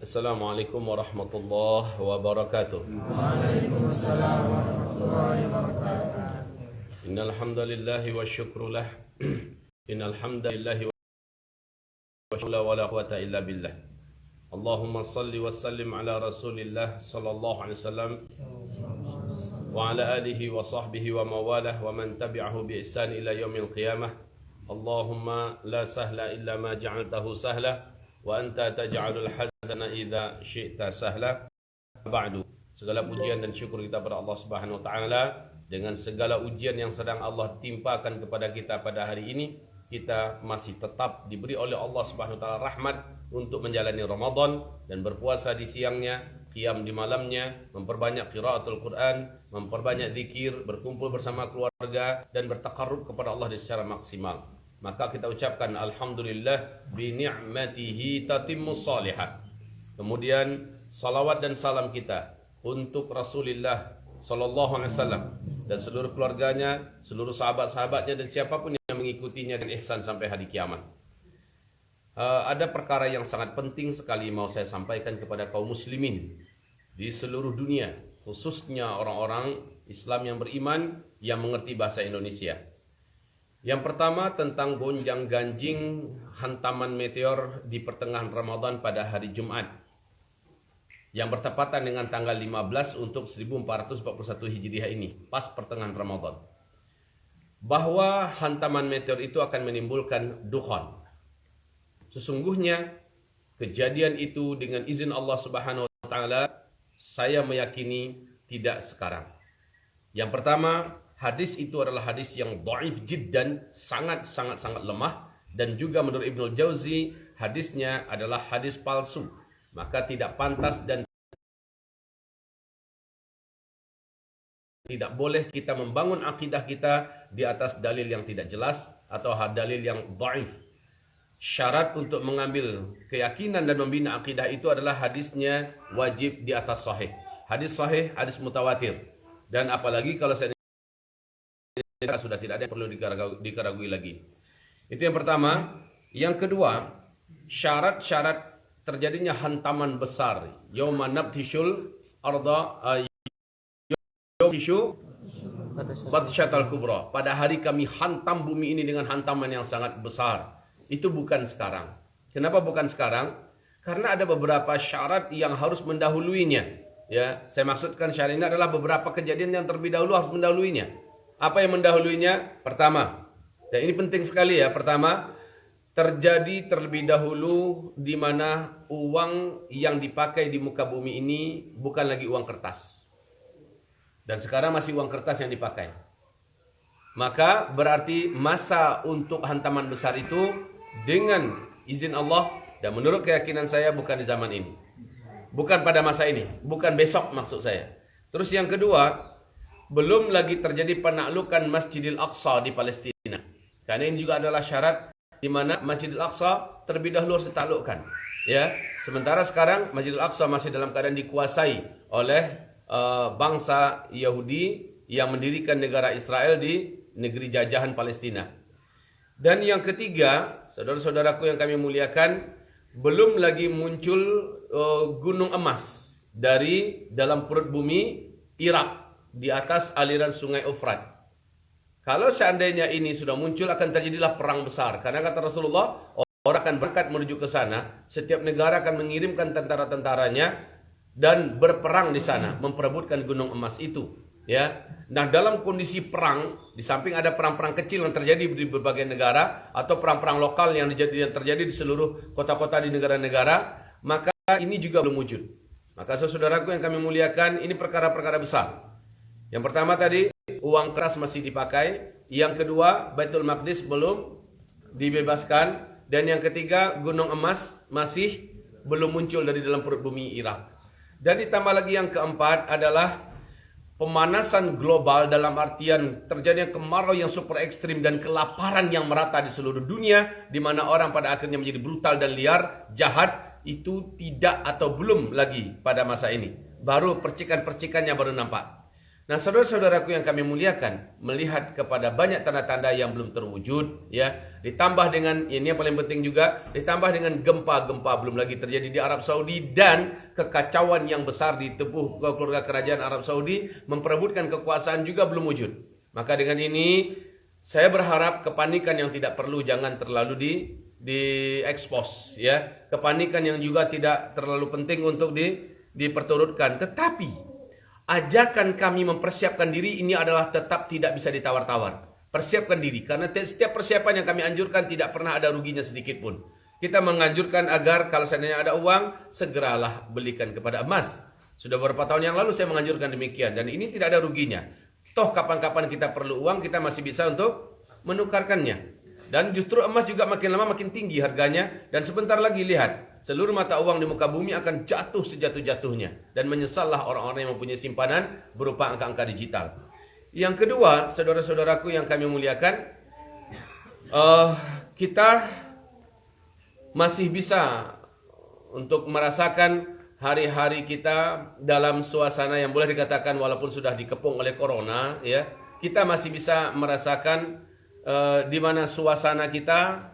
Assalamualaikum warahmatullahi wabarakatuh. Waalaikumsalam warahmatullahi wabarakatuh. Innal hamdalillahi wa syukru lah. Innal hamdalillahi wa syukru wa la quwata illa billah. Allahumma salli wa sallim ala Rasulillah sallallahu alaihi wasallam wa ala alihi wa sahbihi wa mawalah wa man tabi'ahu bi ihsan ila yaumil qiyamah. Allahumma la sahla illa ma ja'altahu sahla wa anta taj'alul hazana idza syi'ta sahla. Ba'du. Segala pujian dan syukur kita kepada Allah Subhanahu wa taala dengan segala ujian yang sedang Allah timpakan kepada kita pada hari ini, kita masih tetap diberi oleh Allah Subhanahu wa taala rahmat untuk menjalani Ramadan dan berpuasa di siangnya, qiyam di malamnya, memperbanyak qiraatul Quran, memperbanyak zikir, berkumpul bersama keluarga dan bertaqarrub kepada Allah secara maksimal. Maka kita ucapkan alhamdulillah bi ni'matihi tatimmus shalihat. Kemudian salawat dan salam kita untuk Rasulullah sallallahu alaihi wasallam dan seluruh keluarganya, seluruh sahabat-sahabatnya dan siapapun yang mengikutinya dengan ihsan sampai hari kiamat. Ada perkara yang sangat penting sekali mau saya sampaikan kepada kaum muslimin di seluruh dunia, khususnya orang-orang Islam yang beriman yang mengerti bahasa Indonesia. Yang pertama tentang gonjang-ganjing hantaman meteor di pertengahan Ramadan pada hari Jumat yang bertepatan dengan tanggal 15 untuk 1441 Hijriah ini, pas pertengahan Ramadan. Bahwa hantaman meteor itu akan menimbulkan dukhan. Sesungguhnya kejadian itu dengan izin Allah Subhanahu wa taala saya meyakini tidak sekarang. Yang pertama, hadis itu adalah hadis yang dhaif jiddan, sangat lemah, dan juga menurut Ibnu Jauzi hadisnya adalah hadis palsu. Maka tidak pantas dan tidak boleh kita membangun akidah kita di atas dalil yang tidak jelas atau dalil yang dhaif. Syarat untuk mengambil keyakinan dan membina akidah itu adalah hadisnya wajib di atas sahih. Hadis sahih, hadis mutawatir. Dan apalagi kalau saya sudah tidak ada yang perlu dikeragui lagi. Itu yang pertama. Yang kedua, syarat-syarat terjadinya hantaman besar. Yauma nabtishul arda yawtishu batsyatal kubra. Pada hari kami hantam bumi ini dengan hantaman yang sangat besar. Itu bukan sekarang. Kenapa bukan sekarang? Karena ada beberapa syarat yang harus mendahuluinya. Ya, saya maksudkan syarat ini adalah beberapa kejadian yang terlebih dahulu harus mendahuluinya. Apa yang mendahuluinya? Pertama, dan ini penting sekali ya. Pertama, terjadi terlebih dahulu di mana uang yang dipakai di muka bumi ini bukan lagi uang kertas. Dan sekarang masih uang kertas yang dipakai. Maka berarti masa untuk hantaman besar itu dengan izin Allah dan menurut keyakinan saya bukan di zaman ini. Bukan pada masa ini, bukan besok maksud saya. Terus yang kedua, belum lagi terjadi penaklukan Masjidil Aqsa di Palestina. Karena ini juga adalah syarat di mana Masjidil Aqsa terlebih dahulu harus ditaklukkan. Ya, sementara sekarang Masjidil Aqsa masih dalam keadaan dikuasai oleh bangsa Yahudi yang mendirikan negara Israel di negeri jajahan Palestina. Dan yang ketiga, saudara-saudaraku yang kami muliakan, belum lagi muncul gunung emas dari dalam perut bumi Irak di atas aliran sungai Efrat. Kalau seandainya ini sudah muncul akan terjadilah perang besar. Karena kata Rasulullah, orang akan berangkat menuju ke sana, setiap negara akan mengirimkan tentara-tentaranya dan berperang di sana, memperebutkan gunung emas itu. Ya, nah dalam kondisi perang, di samping ada perang-perang kecil yang terjadi di berbagai negara atau perang-perang lokal yang terjadi di seluruh kota-kota di negara-negara, maka ini juga belum wujud. Maka saudaraku yang kami muliakan, ini perkara-perkara besar. Yang pertama tadi, uang keras masih dipakai. Yang kedua, Baitul Maqdis belum dibebaskan. Dan yang ketiga, gunung emas masih belum muncul dari dalam perut bumi Irak. Dan ditambah lagi yang keempat adalah pemanasan global dalam artian terjadinya kemarau yang super ekstrim dan kelaparan yang merata di seluruh dunia, di mana orang pada akhirnya menjadi brutal dan liar, jahat, itu tidak atau belum lagi pada masa ini. Baru percikan-percikannya baru nampak. Nah, saudara-saudaraku yang kami muliakan, melihat kepada banyak tanda-tanda yang belum terwujud, ya, ditambah dengan ini yang paling penting juga, ditambah dengan gempa-gempa belum lagi terjadi di Arab Saudi dan kekacauan yang besar di tubuh keluarga kerajaan Arab Saudi memperebutkan kekuasaan juga belum wujud. Maka dengan ini saya berharap kepanikan yang tidak perlu jangan terlalu di-expose, ya. Kepanikan yang juga tidak terlalu penting untuk diperturutkan. Tetapi ajakan kami mempersiapkan diri ini adalah tetap tidak bisa ditawar-tawar. Persiapkan diri, karena setiap persiapan yang kami anjurkan tidak pernah ada ruginya sedikit pun. Kita menganjurkan agar kalau seandainya ada uang, segeralah belikan kepada emas. Sudah beberapa tahun yang lalu saya menganjurkan demikian, dan ini tidak ada ruginya. Toh kapan-kapan kita perlu uang, kita masih bisa untuk menukarkannya. Dan justru emas juga makin lama makin tinggi harganya, dan sebentar lagi lihat, seluruh mata uang di muka bumi akan jatuh sejatuh-jatuhnya. Dan menyesallah orang-orang yang mempunyai simpanan berupa angka-angka digital. Yang kedua, saudara-saudaraku yang kami muliakan, kita masih bisa untuk merasakan hari-hari kita dalam suasana yang boleh dikatakan walaupun sudah dikepung oleh corona, ya, kita masih bisa merasakan di mana suasana kita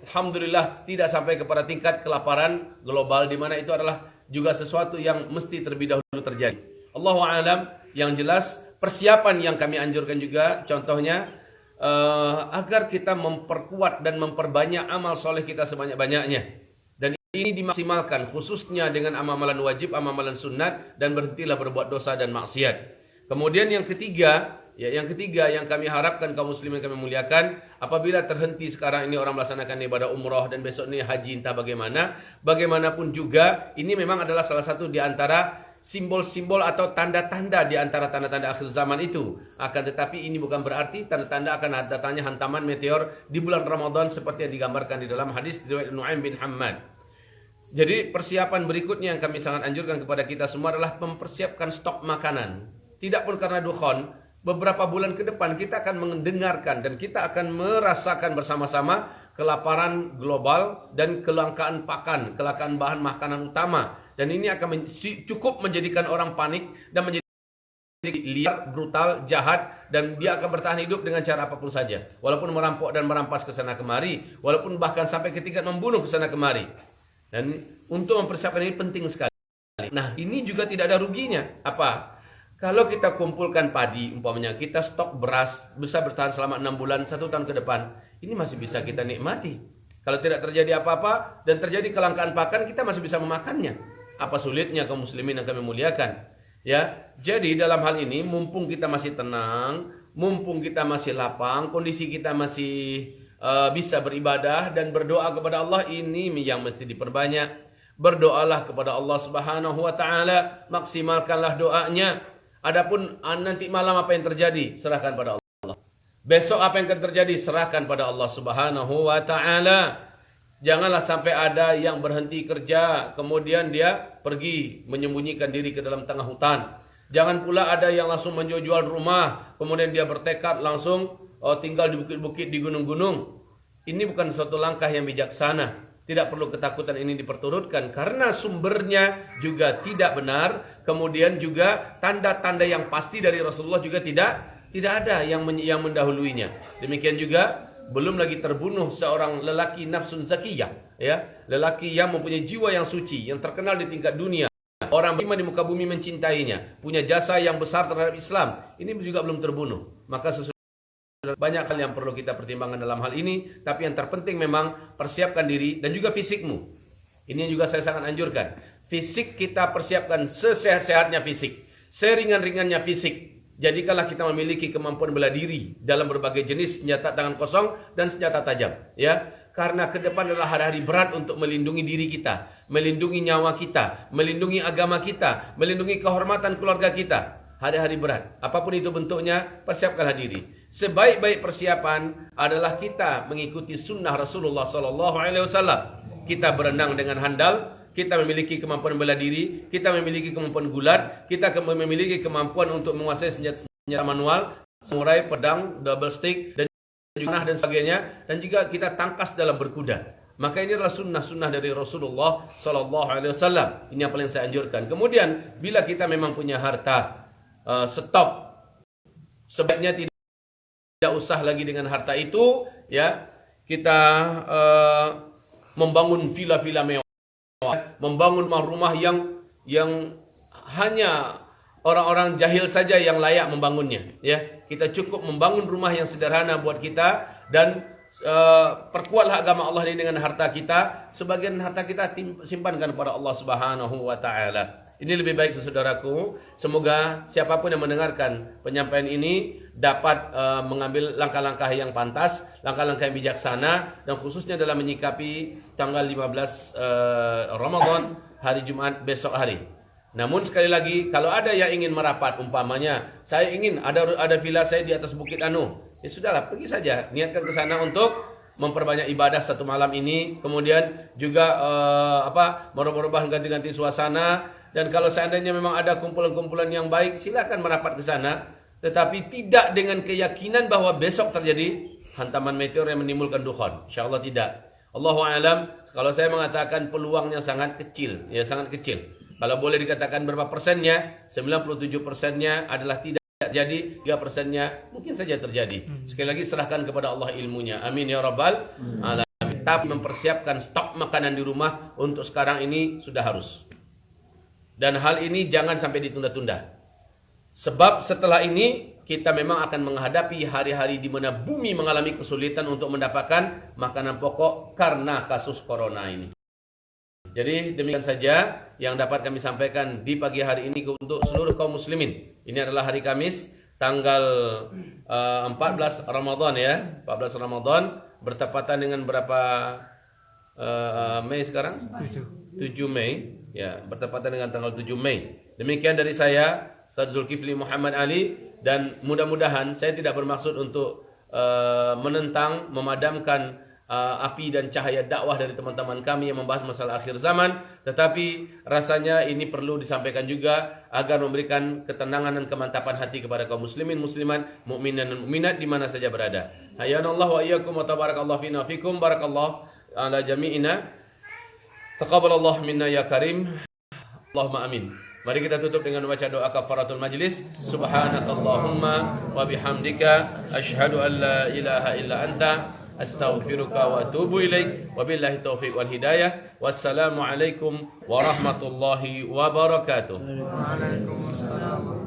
alhamdulillah tidak sampai kepada tingkat kelaparan global, di mana itu adalah juga sesuatu yang mesti terlebih dahulu terjadi. Allahu a'lam. Yang jelas persiapan yang kami anjurkan juga contohnya agar kita memperkuat dan memperbanyak amal soleh kita sebanyak-banyaknya, dan ini dimaksimalkan khususnya dengan amalan wajib, amalan sunat, dan berhentilah berbuat dosa dan maksiat. Kemudian yang ketiga yang kami harapkan kaum muslimin kami muliakan, apabila terhenti sekarang ini orang melaksanakan ibadah umrah dan besok ini haji entah bagaimana, bagaimanapun juga ini memang adalah salah satu di antara simbol-simbol atau tanda-tanda di antara tanda-tanda akhir zaman itu. Akan tetapi ini bukan berarti tanda-tanda akan datangnya hantaman meteor di bulan Ramadan seperti yang digambarkan di dalam hadis riwayat Nu'aim bin Hammad. Jadi persiapan berikutnya yang kami sangat anjurkan kepada kita semua adalah mempersiapkan stok makanan. Tidak pun karena dukhon, beberapa bulan ke depan kita akan mendengarkan dan kita akan merasakan bersama-sama kelaparan global dan kelangkaan pakan, kelangkaan bahan makanan utama. Dan ini akan cukup menjadikan orang panik dan menjadi liar, brutal, jahat, dan dia akan bertahan hidup dengan cara apapun saja. Walaupun merampok dan merampas ke sana kemari, walaupun bahkan sampai ke tingkat membunuh ke sana kemari. Dan untuk mempersiapkan ini penting sekali. Nah, ini juga tidak ada ruginya. Apa? Kalau kita kumpulkan padi, umpamanya kita stok beras bisa bertahan selama 6 bulan, 1 tahun ke depan, ini masih bisa kita nikmati. Kalau tidak terjadi apa-apa dan terjadi kelangkaan pakan, kita masih bisa memakannya. Apa sulitnya kaum muslimin yang kami muliakan? Ya, jadi dalam hal ini mumpung kita masih tenang, mumpung kita masih lapang, kondisi kita masih bisa beribadah dan berdoa kepada Allah, ini yang mesti diperbanyak. Berdoalah kepada Allah Subhanahu wa taala, maksimalkanlah doanya. Adapun nanti malam apa yang terjadi, serahkan pada Allah. Besok apa yang akan terjadi, serahkan pada Allah Subhanahu wa taala. Janganlah sampai ada yang berhenti kerja, kemudian dia pergi menyembunyikan diri ke dalam tengah hutan. Jangan pula ada yang langsung menjual rumah, kemudian dia bertekad langsung tinggal di bukit-bukit, di gunung-gunung. Ini bukan suatu langkah yang bijaksana. Tidak perlu ketakutan ini diperturutkan, karena sumbernya juga tidak benar. Kemudian juga tanda-tanda yang pasti dari Rasulullah juga tidak ada yang mendahuluinya. Demikian juga belum lagi terbunuh seorang lelaki nafsun zakiyah, ya, lelaki yang mempunyai jiwa yang suci, yang terkenal di tingkat dunia. Orang beriman di muka bumi mencintainya, punya jasa yang besar terhadap Islam. Ini juga belum terbunuh. Maka banyak hal yang perlu kita pertimbangkan dalam hal ini. Tapi yang terpenting memang persiapkan diri dan juga fisikmu. Ini juga saya sangat anjurkan. Fisik kita persiapkan sesehat-sehatnya fisik, seringan-ringannya fisik. Jadikanlah kita memiliki kemampuan bela diri dalam berbagai jenis senjata tangan kosong dan senjata tajam, ya. Karena ke depan adalah hari-hari berat untuk melindungi diri kita, melindungi nyawa kita, melindungi agama kita, melindungi kehormatan keluarga kita. Hari-hari berat, apapun itu bentuknya, persiapkanlah diri. Sebaik-baik persiapan adalah kita mengikuti sunnah Rasulullah SAW. Kita berenang dengan handal, kita memiliki kemampuan bela diri, kita memiliki kemampuan gulat, kita memiliki kemampuan untuk menguasai senjata manual, samurai, pedang, double stick, dan juga dan sebagainya, dan juga kita tangkas dalam berkuda. Maka ini adalah sunnah-sunnah dari Rasulullah SAW. Ini yang paling saya anjurkan. Kemudian bila kita memang punya harta, stop sebaiknya tidak usah lagi dengan harta itu, ya. Kita membangun villa-villa mewah, membangun rumah-rumah yang hanya orang-orang jahil saja yang layak membangunnya, ya. Kita cukup membangun rumah yang sederhana buat kita dan perkuatlah agama Allah ini dengan harta kita. Sebagian harta kita simpankan kepada Allah Subhanahu wa taala. Ini lebih baik, saudaraku. Semoga siapapun yang mendengarkan penyampaian ini dapat mengambil langkah-langkah yang pantas, langkah-langkah yang bijaksana, dan khususnya dalam menyikapi tanggal 15 Ramadan, hari Jumat besok hari. Namun sekali lagi, kalau ada yang ingin merapat, umpamanya saya ingin ada villa saya di atas Bukit Anu, ya sudahlah, pergi saja, niatkan ke sana untuk memperbanyak ibadah satu malam ini, kemudian juga merubah ganti-ganti suasana. Dan kalau seandainya memang ada kumpulan-kumpulan yang baik, silakan merapat ke sana, tetapi tidak dengan keyakinan bahwa besok terjadi hantaman meteor yang menimbulkan dukhan. Insyaallah tidak. Allahu a'lam. Kalau saya mengatakan peluangnya sangat kecil, ya sangat kecil. Kalau boleh dikatakan berapa persennya, 97%-nya adalah tidak terjadi, 3%-nya mungkin saja terjadi. Sekali lagi serahkan kepada Allah ilmunya. Amin ya rabbal alamin. Tapi mempersiapkan stok makanan di rumah untuk sekarang ini sudah harus. Dan hal ini jangan sampai ditunda-tunda. Sebab setelah ini kita memang akan menghadapi hari-hari di mana bumi mengalami kesulitan untuk mendapatkan makanan pokok karena kasus corona ini. Jadi demikian saja yang dapat kami sampaikan di pagi hari ini untuk seluruh kaum muslimin. Ini adalah hari Kamis, tanggal 14 Ramadan ya. 14 Ramadan bertepatan dengan berapa Mei sekarang? 7 Mei. Ya, bertepatan dengan tanggal 7 Mei. Demikian dari saya, Ustaz Zulkifli Muhammad Ali, dan mudah-mudahan saya tidak bermaksud untuk menentang, memadamkan api dan cahaya dakwah dari teman-teman kami yang membahas masalah akhir zaman, tetapi rasanya ini perlu disampaikan juga agar memberikan ketenangan dan kemantapan hati kepada kaum muslimin, muslimat, mukminin dan mukminat di mana saja berada. Hayanallahu wa iyyakum wa tabarakallahu fina wa fikum, barakallahu ala jami'ina. Taqabbalallahu minna ya karim. Allahumma amin. Mari kita tutup dengan membaca doa kafaratul majlis. Subhanakallahumma wa bihamdika asyhadu an la ilaha illa anta astaghfiruka wa atubu ilaik. Wabillahi taufiq wal hidayah. Wassalamu alaikum warahmatullahi wabarakatuh. Waalaikumsalam.